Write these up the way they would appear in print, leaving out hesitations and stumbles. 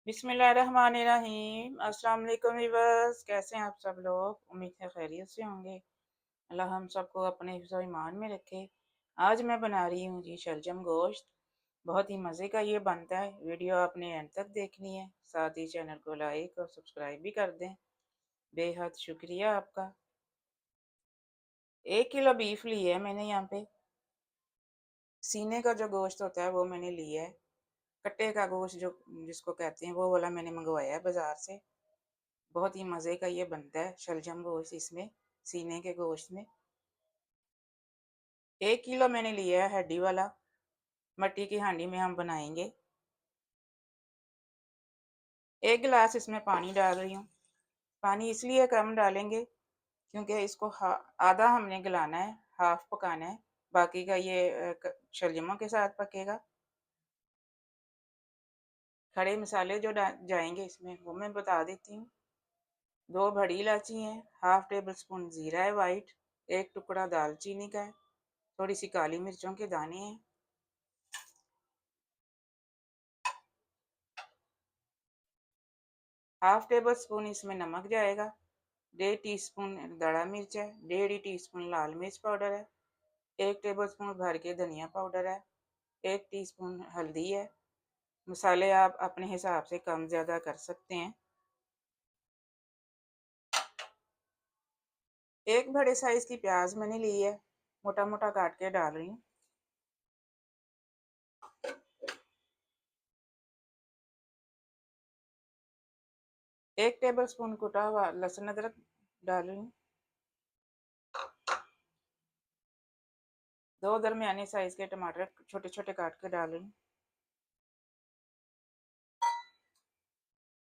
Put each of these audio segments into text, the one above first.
बिस्मिल्लाहिर्रहमानिर्रहीम। अस्सलाम वालेकुम व्यूअर्स, कैसे हैं आप सब लोग? उम्मीद है खैरियत से होंगे। अल्लाह हम सबको अपने हिफ्ज़ ईमान में रखे। आज मैं बना रही हूँ जी शलजम गोश्त। बहुत ही मज़े का ये बनता है। वीडियो आपने एंड तक देखनी है, साथ ही चैनल को लाइक और सब्सक्राइब भी कर दें। बेहद शुक्रिया आपका। 1 किलो बीफ लिया है मैंने। यहाँ पे सीने का जो गोश्त होता है वो मैंने लिया है। कट्टे का गोश्त जो जिसको कहते हैं वो वाला मैंने मंगवाया है बाज़ार से। बहुत ही मज़े का ये बनता है शलजम गोश्त इसमें, सीने के गोश्त में। 1 किलो मैंने लिया है हड्डी वाला। मट्टी की हांडी में हम बनाएंगे। 1 गिलास इसमें पानी डाल रही हूँ। पानी इसलिए कम डालेंगे क्योंकि इसको आधा हमने गलाना है, हाफ पकाना है। बाकी का ये शलजमों के साथ पकेगा। खड़े मसाले जो जाएंगे इसमें वो मैं बता देती हूँ। 2 बड़ी इलायची हैं, हाफ टेबल स्पून ज़ीरा है वाइट, 1 टुकड़ा दालचीनी का है, थोड़ी सी काली मिर्चों के दाने हैं, हाफ टेबल स्पून इसमें नमक जाएगा, 1.5 टीस्पून दड़ा मिर्च है, 1.5 टीस्पून लाल मिर्च पाउडर है, 1 टेबल स्पून भर के धनिया पाउडर है, 1 टीस्पून हल्दी है। मसाले आप अपने हिसाब से कम ज़्यादा कर सकते हैं। 1 बड़े साइज़ की प्याज मैंने ली है, मोटा मोटा काट के डाल रही हूँ। एक टेबल स्पून कुटा हुआ लहसुन अदरक डाल रही हूँ। 2 दरमियाने साइज़ के टमाटर छोटे छोटे काट के डाल रही हूँ।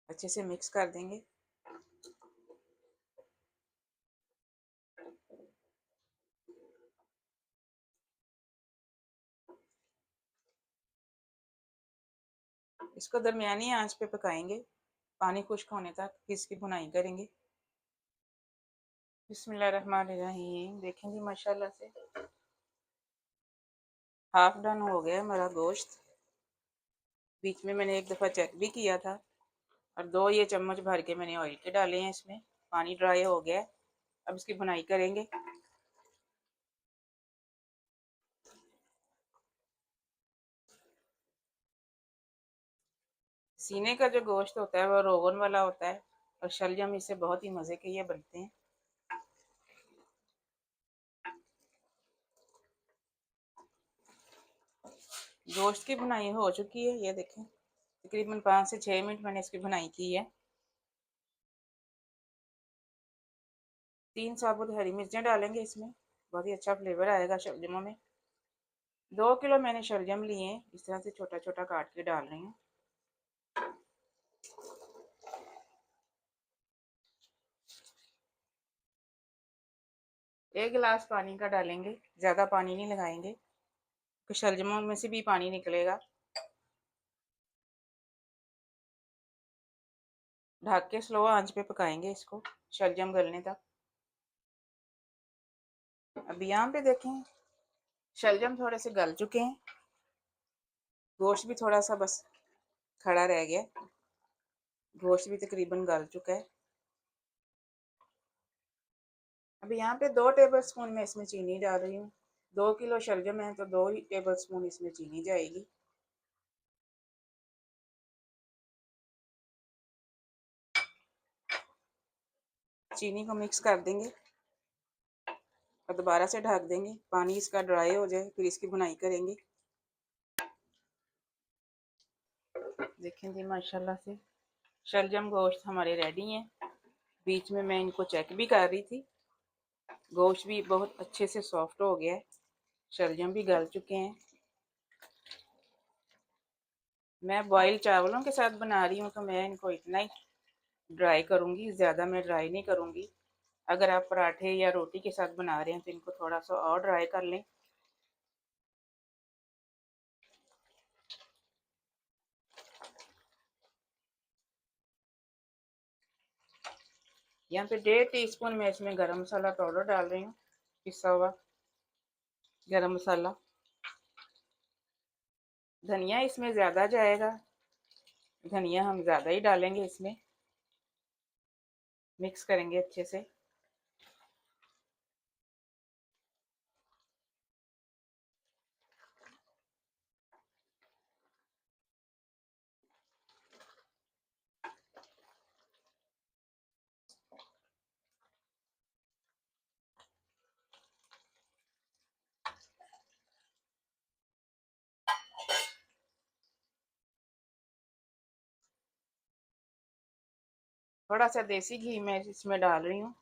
अच्छे से मिक्स कर देंगे। इसको दरमियानी आंच पे पकाएंगे, पानी खुश्क होने तक, फिर इसकी भुनाई करेंगे। बिस्मिल्लाहिर्रहमानिर्रहीम। देखें जी माशाल्लाह से हाफ डन हो गया हमारा गोश्त। बीच में मैंने एक दफ़ा चेक भी किया था। और 2 ये चम्मच भर के मैंने ऑयल के डाले हैं इसमें। पानी ड्राई हो गया। अब इसकी भुनाई करेंगे। सीने का जो गोश्त होता है वो रोगन वाला होता है, और शलजम इससे बहुत ही मज़े के ये बनते हैं। गोश्त की भुनाई हो चुकी है, ये देखें। तकरीबन 5 से 6 मिनट मैंने इसकी भुनाई की है। 3 साबुत हरी मिर्चें डालेंगे इसमें, बहुत ही अच्छा फ्लेवर आएगा शलजमों में। 2 किलो मैंने शलजम लिए हैं, इस तरह से छोटा छोटा काट के डाल रही हूँ। एक गिलास पानी का डालेंगे, ज़्यादा पानी नहीं लगाएंगे तो शलजमों में से भी पानी निकलेगा। ढक के स्लो आंच पे पकाएंगे इसको शलजम गलने तक। अभी यहाँ पे देखें शलजम थोड़े से गल चुके हैं। गोश्त भी थोड़ा सा बस खड़ा रह गया। गोश्त भी तकरीबन गल चुका है। अभी यहाँ पे 2 टेबल स्पून में इसमें चीनी डाल रही हूँ। 2 किलो शलजम है तो 2 ही टेबल स्पून इसमें चीनी जाएगी। चीनी को मिक्स कर देंगे और दोबारा से ढक देंगे। पानी इसका ड्राई हो जाए फिर इसकी भुनाई करेंगे। देखें जी माशाल्लाह से शलजम गोश्त हमारे रेडी हैं। बीच में मैं इनको चेक भी कर रही थी। गोश्त भी बहुत अच्छे से सॉफ्ट हो गया है, शलजम भी गल चुके हैं। मैं बॉयल चावलों के साथ बना रही हूँ तो मैं इनको इतना ही ड्राई करूँगी, ज़्यादा मैं ड्राई नहीं करूँगी। अगर आप पराठे या रोटी के साथ बना रहे हैं तो इनको थोड़ा सा और ड्राई कर लें। यहाँ पे 1.5 टीस्पून मैं इसमें गरम मसाला पाउडर डाल रही हूँ, पिसा हुआ गरम मसाला। धनिया इसमें ज़्यादा जाएगा, धनिया हम ज़्यादा ही डालेंगे इसमें। मिक्स करेंगे अच्छे से। थोड़ा सा देसी घी मैं इसमें डाल रही हूँ।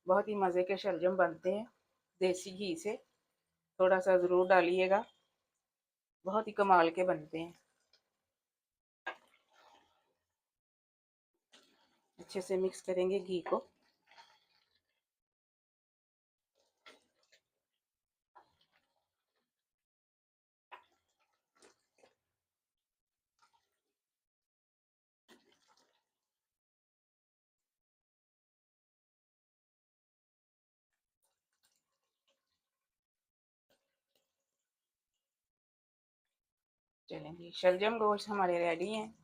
बहुत ही मज़े के शलजम बनते हैं देसी घी से। थोड़ा सा ज़रूर डालिएगा, बहुत ही कमाल के बनते हैं। अच्छे से मिक्स करेंगे घी को। चलें जी, शलजम गोश्त हमारे रेडी हैं।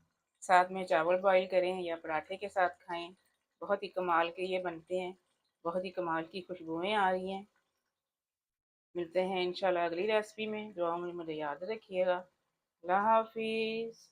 साथ में चावल बॉईल करें या पराठे के साथ खाएं, बहुत ही कमाल के ये बनते हैं। बहुत ही कमाल की खुशबुएं आ रही हैं। मिलते हैं इंशाल्लाह अगली रेसिपी में। दुआ में मुझे याद रखिएगा। अल्लाह हाफिज़।